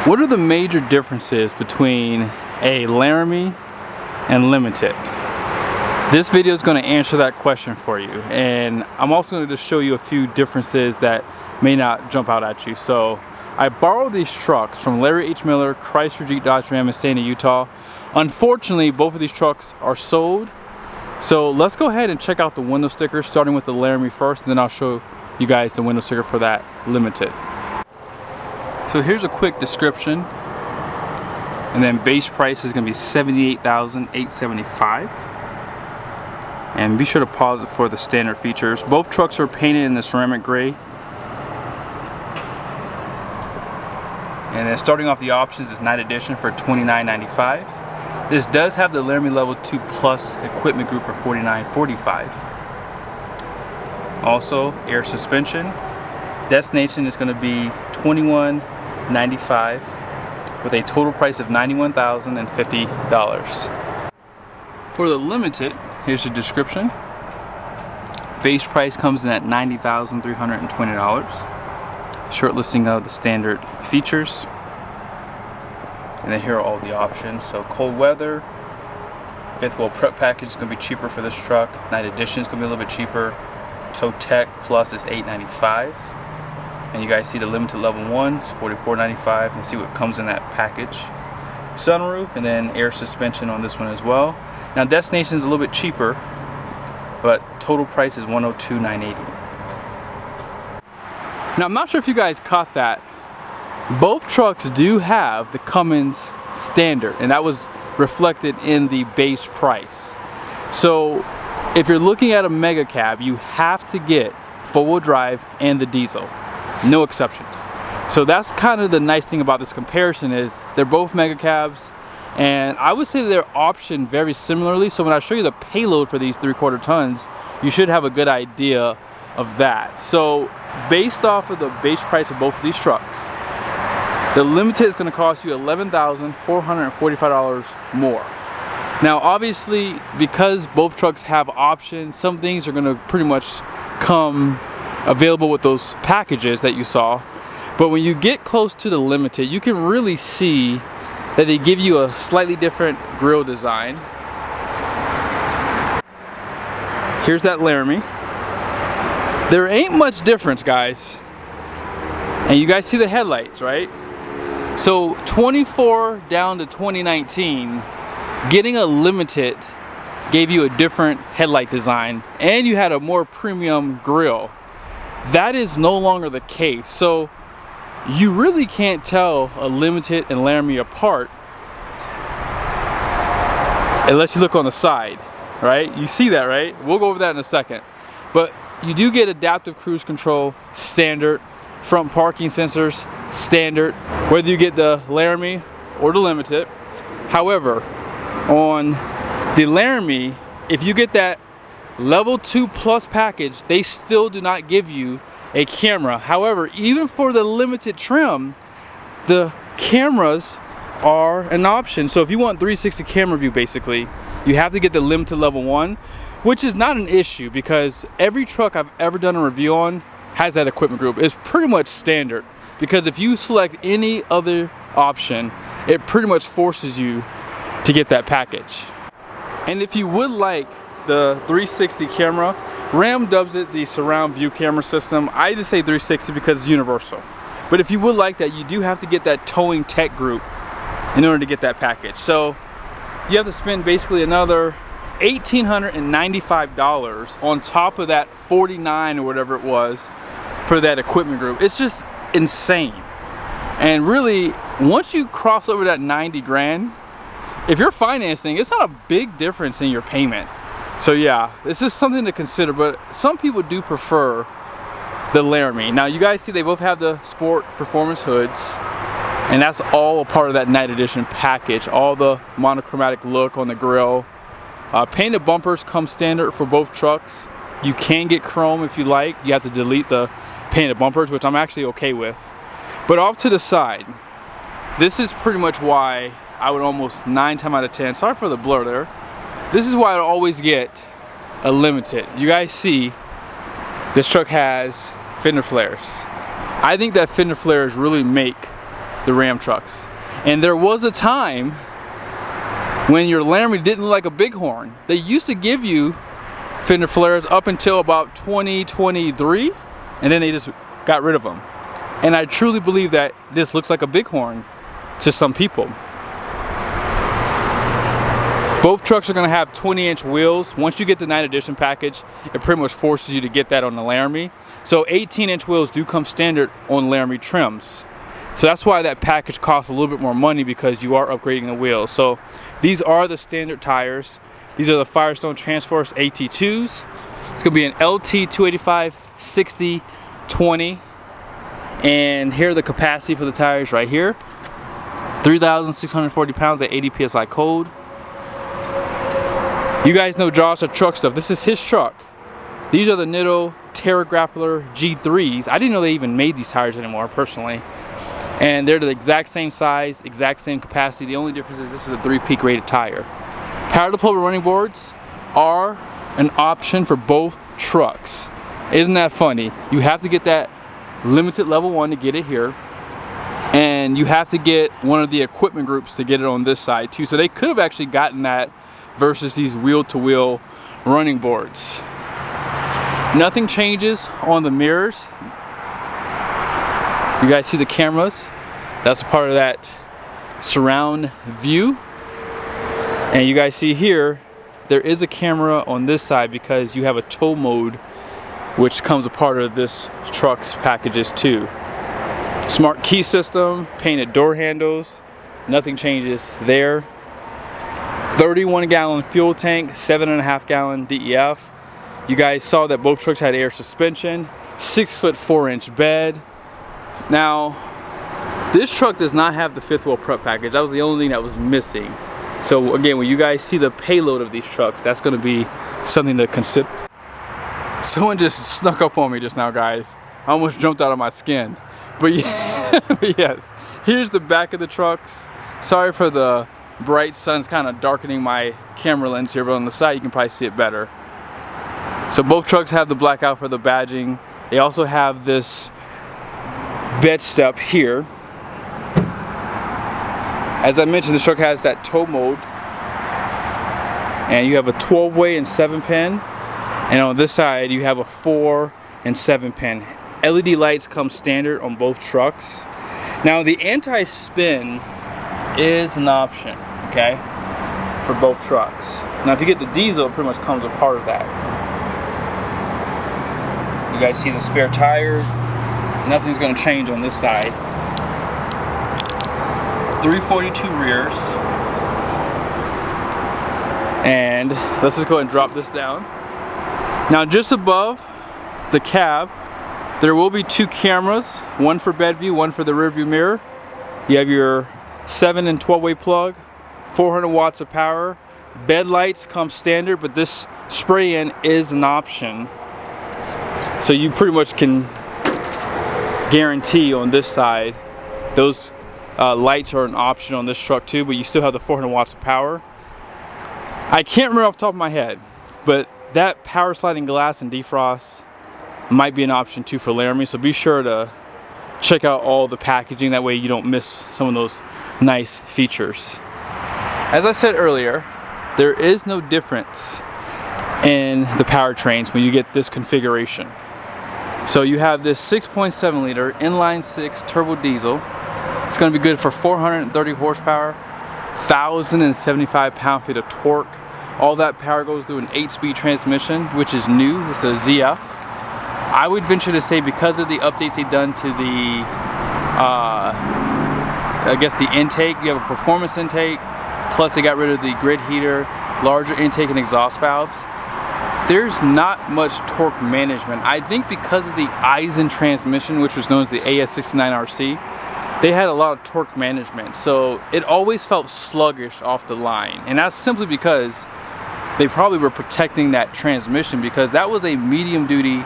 What are the major differences between a Laramie and Limited? This video is going to answer that question for you, and I'm also going to just show you a few differences that may not jump out at you. So I borrowed these trucks from Larry H. Miller, Chrysler, Jeep, Dodge, Ram in Stanton, Utah. Unfortunately, both of these trucks are sold. So let's go ahead and check out the window stickers, starting with the Laramie first, and then I'll show you guys the window sticker for that Limited. So here's a quick description, and then base price is going to be $78,875. And be sure to pause it for the standard features. Both trucks are painted in the ceramic gray. And then starting off the options is Night Edition for $29.95. This does have the Laramie Level 2 Plus equipment group for $49.45. Also, air suspension. Destination is going to be $21.95 with a total price of $91,050. For the Limited, here's the description. Base price comes in at $90,320. Short listing of the standard features. And then here are all the options. So cold weather, fifth wheel prep package is going to be cheaper for this truck. Night Edition is going to be a little bit cheaper. Tow Tech Plus is $895. And you guys see the Limited Level 1 is $44.95, and see what comes in that package. Sunroof, and then air suspension on this one as well. Now destination is a little bit cheaper, but total price is $102,980. Now I'm not sure if you guys caught that. Both trucks do have the Cummins standard, and that was reflected in the base price. So if you're looking at a mega cab, you have to get four-wheel drive and the diesel. No exceptions. So that's kind of the nice thing about this comparison, is they're both mega cabs, and I would say they're optioned very similarly. So when I show you the payload for these 3/4 tons, you should have a good idea of that. So based off of the base price of both of these trucks, the Limited is going to cost you $11,445 more. Now obviously, because both trucks have options, some things are going to pretty much come available with those packages that you saw. But when you get close to the Limited, you can really see that they give you a slightly different grille design. Here's that Laramie. There ain't much difference, guys. And you guys see the headlights, right? So 24 down to 2019, getting a Limited gave you a different headlight design, and you had a more premium grille. That is no longer the case. So you really can't tell a Limited and Laramie apart unless you look on the side, right? You see that, right? We'll go over that in a second. But you do get adaptive cruise control, standard. Front parking sensors, standard, whether you get the Laramie or the Limited. However, on the Laramie, if you get that Level 2 Plus package, they still do not give you a camera. However, even for the Limited trim, the cameras are an option. So if you want 360 camera view, basically, you have to get the Limited Level 1, which is not an issue because every truck I've ever done a review on has that equipment group. It's pretty much standard, because if you select any other option, it pretty much forces you to get that package. And if you would like the 360 camera, Ram dubs it the surround view camera system. I just say 360 because it's universal. But if you would like that, you do have to get that towing tech group in order to get that package. So you have to spend basically another $1,895 on top of that $49 or whatever it was for that equipment group. It's just insane. And really, once you cross over that 90 grand, if you're financing, it's not a big difference in your payment. So yeah, it's just something to consider. But some people do prefer the Laramie. Now you guys see they both have the sport performance hoods, and that's all a part of that Night Edition package. All the monochromatic look on the grille. Painted bumpers come standard for both trucks. You can get chrome if you like. You have to delete the painted bumpers, which I'm actually okay with. But off to the side, this is pretty much why I would almost 9 times out of 10, sorry for the blur there, this is why I always get a Limited. You guys see this truck has fender flares. I think that fender flares really make the Ram trucks. And there was a time when your Laramie didn't look like a bighorn. They used to give you fender flares up until about 2023, and then they just got rid of them. And I truly believe that this looks like a bighorn to some people. Both trucks are going to have 20-inch wheels. Once you get the 9th edition package, it pretty much forces you to get that on the Laramie. So 18-inch wheels do come standard on Laramie trims. So that's why that package costs a little bit more money, because you are upgrading the wheels. So these are the standard tires. These are the Firestone Transforce AT2s. It's going to be an LT 285 60 20. And here are the capacity for the tires right here. 3,640 pounds at 80 PSI cold. You guys know Josh at Truck Stuff. This is his truck. These are the Litho Terra Grappler G3s. I didn't know they even made these tires anymore, personally. And they're the exact same size, exact same capacity. The only difference is this is a 3-peak rated tire. Power deployable running boards are an option for both trucks. Isn't that funny? You have to get that limited level 1 to get it here. And you have to get one of the equipment groups to get it on this side too. So they could have actually gotten that versus these wheel-to-wheel running boards. Nothing changes on the mirrors. You guys see the cameras? That's a part of that surround view. And you guys see here, there is a camera on this side because you have a tow mode, which comes a part of this truck's packages too. Smart key system, painted door handles, nothing changes there. 31-gallon fuel tank, 7.5-gallon DEF. You guys saw that both trucks had air suspension, 6-foot 4-inch bed. Now, this truck does not have the 5th wheel prep package. That was the only thing that was missing. So again, when you guys see the payload of these trucks, that's going to be something to consider. Someone just snuck up on me just now, guys. I almost jumped out of my skin. But yeah, yes, here's the back of the trucks. Sorry for the bright sun's kind of darkening my camera lens here, but on the side you can probably see it better. So both trucks have the blackout for the badging. They also have this bed step here. As I mentioned, this truck has that tow mode, and you have a 12-way and 7-pin, and on this side you have a 4 and 7-pin. LED lights come standard on both trucks. Now the anti-spin is an option, okay, for both trucks. Now if you get the diesel, it pretty much comes a part of that. You guys see the spare tire. Nothing's going to change on this side. 342 rears. And let's just go ahead and drop this down. Now just above the cab, there will be 2 cameras, one for bed view, one for the rear view mirror. You have your 7 and 12-way plug, 400 watts of power. Bed lights come standard, but this spray-in is an option. So you pretty much can guarantee on this side, those lights are an option on this truck too, but you still have the 400 watts of power. I can't remember off the top of my head, but that power sliding glass and defrost might be an option too for Laramie, so be sure to check out all the packaging, that way you don't miss some of those nice features. As I said earlier, there is no difference in the powertrains when you get this configuration. So you have this 6.7 liter inline 6 turbo diesel. It's going to be good for 430 horsepower, 1,075 pound-feet of torque. All that power goes through an 8-speed transmission, which is new. It's a ZF. I would venture to say, because of the updates they've done to the, I guess the intake, you have a performance intake, plus they got rid of the grid heater, larger intake and exhaust valves. There's not much torque management. I think because of the Eisen transmission, which was known as the AS69RC, they had a lot of torque management. So it always felt sluggish off the line. And that's simply because they probably were protecting that transmission, because that was a medium duty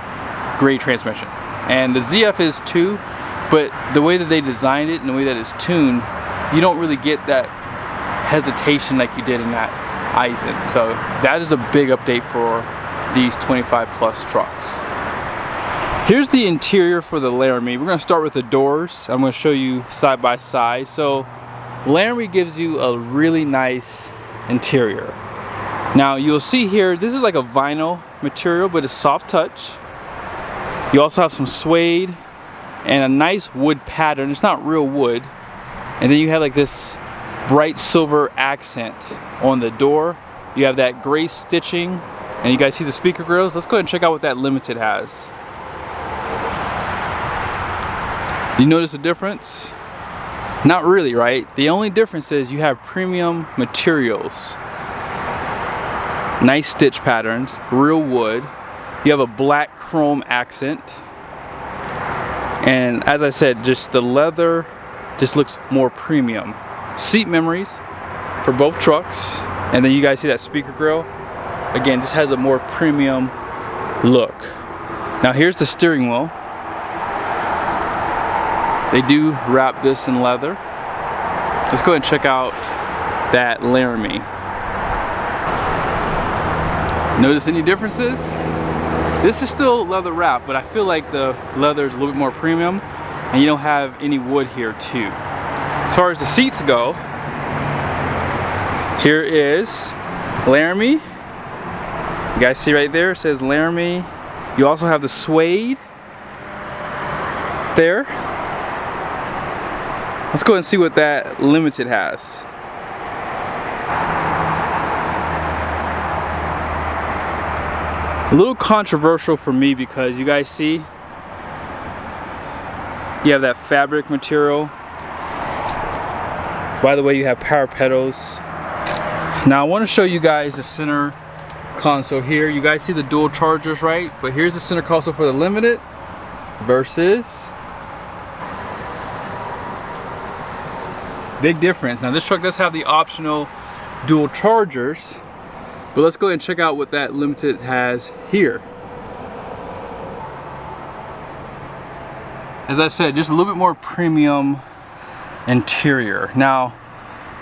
grade transmission. And the ZF is too, but the way that they designed it and the way that it's tuned, you don't really get that hesitation like you did in that Eisen. So that is a big update for these 25 plus trucks. Here's the interior for the Laramie. We're going to start with the doors. I'm going to show you side by side. So Laramie gives you a really nice interior. Now you'll see here, this is like a vinyl material, but it's soft touch. You also have some suede and a nice wood pattern. It's not real wood. And then you have like this bright silver accent on the door. You have that gray stitching, and you guys see the speaker grills. Let's go ahead and check out what that Limited has. You notice a difference? Not really, right? The only difference is you have premium materials. Nice stitch patterns, real wood. You have a black chrome accent. And as I said, just the leather just looks more premium. Seat memories for both trucks. And then you guys see that speaker grill? Again, just has a more premium look. Now here's the steering wheel. They do wrap this in leather. Let's go ahead and check out that Laramie. Notice any differences? This is still leather wrap, but I feel like the leather is a little bit more premium, and you don't have any wood here too. As far as the seats go, here is Laramie. You guys see right there, it says Laramie. You also have the suede there. Let's go and see what that Limited has. A little controversial for me because you guys see, you have that fabric material. By the way, you have power pedals. Now I want to show you guys the center console here. You guys see the dual chargers, right? But here's the center console for the Limited versus big difference. Now this truck does have the optional dual chargers, but let's go ahead and check out what that Limited has here. As I said, just a little bit more premium interior. Now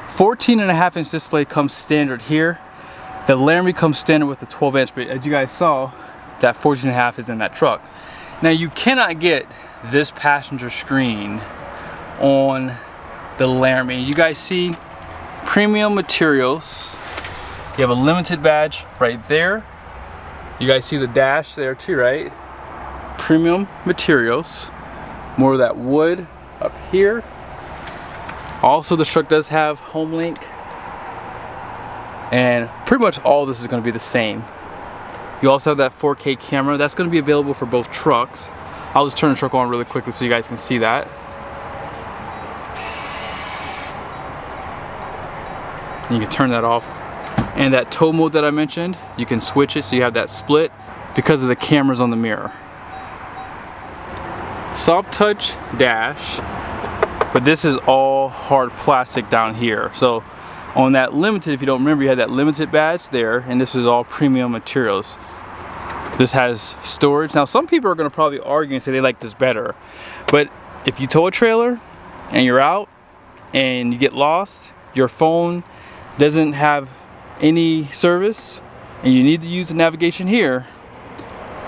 14.5-inch display comes standard here. The Laramie comes standard with the 12-inch, but as you guys saw, that 14.5 is in that truck. Now you cannot get this passenger screen on the Laramie. You guys see premium materials. You have a Limited badge right there. You guys see the dash there too, right? Premium materials. More of that wood up here. Also, the truck does have HomeLink, and pretty much all this is going to be the same. You also have that 4K camera. That's going to be available for both trucks. I'll just turn the truck on really quickly so you guys can see that. And you can turn that off. And that tow mode that I mentioned, you can switch it so you have that split because of the cameras on the mirror. Soft touch dash, but this is all hard plastic down here. So on that Limited, if you don't remember, you had that Limited badge there, and this is all premium materials. This has storage. Now some people are going to probably argue and say they like this better, but if you tow a trailer and you're out and you get lost, your phone doesn't have any service and you need to use the navigation here,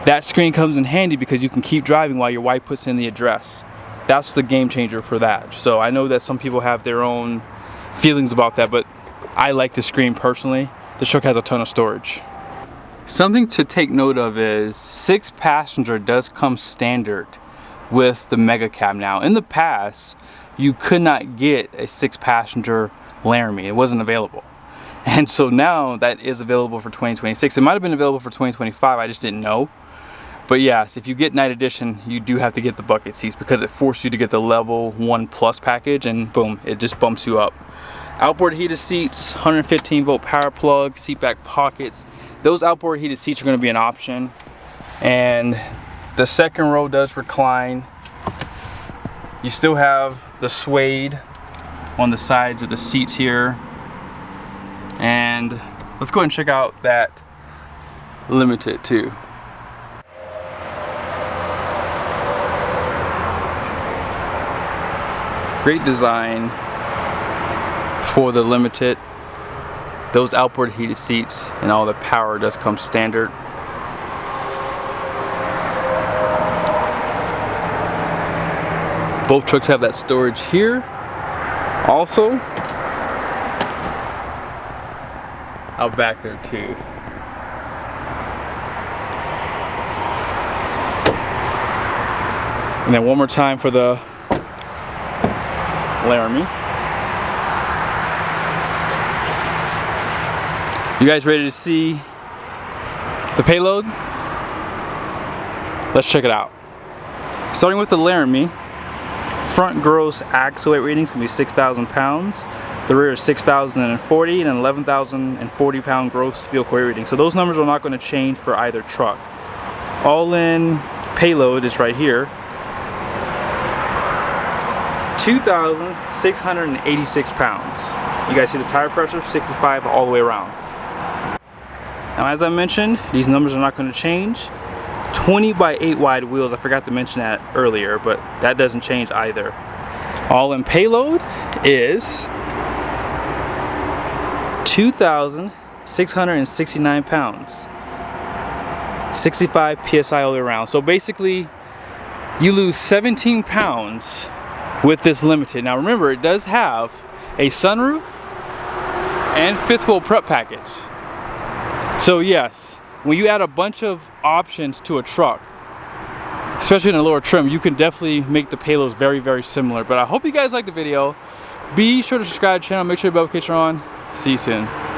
that screen comes in handy because you can keep driving while your wife puts in the address. That's the game changer for that. So I know that some people have their own feelings about that, but I like the screen personally. The truck has a ton of storage. Something to take note of is 6-passenger does come standard with the Mega Cab now. In the past, you could not get a 6-passenger Laramie. It wasn't available. And so now that is available for 2026. It might have been available for 2025, I just didn't know. But yes, if you get Night Edition, you do have to get the bucket seats because it forces you to get the level 1 plus package, and boom, it just bumps you up. Outboard heated seats, 115-volt power plug, seat back pockets. Those outboard heated seats are going to be an option. And the second row does recline. You still have the suede on the sides of the seats here. And let's go ahead and check out that Limited too. Great design for the Limited. Those outboard heated seats and all the power does come standard. Both trucks have that storage here. Also, out back there too. And then one more time for the Laramie. You guys ready to see the payload? Let's check it out. Starting with the Laramie, front gross axle weight readings can be 6,000 pounds. The rear is 6,040 and an 11,040 pound gross vehicle weight rating. So those numbers are not going to change for either truck. All in payload is right here. 2,686 pounds. You guys see the tire pressure? 65 all the way around. Now, as I mentioned, these numbers are not going to change. 20 by 8 wide wheels, I forgot to mention that earlier, but that doesn't change either. All in payload is 2,669 pounds. 65 psi all the way around. So basically, you lose 17 pounds with this Limited. Now remember, it does have a sunroof and fifth wheel prep package. So yes, when you add a bunch of options to a truck, especially in a lower trim, you can definitely make the payloads very, very similar. But I hope you guys liked the video. Be sure to subscribe to the channel, make sure your notifications are on. See you soon.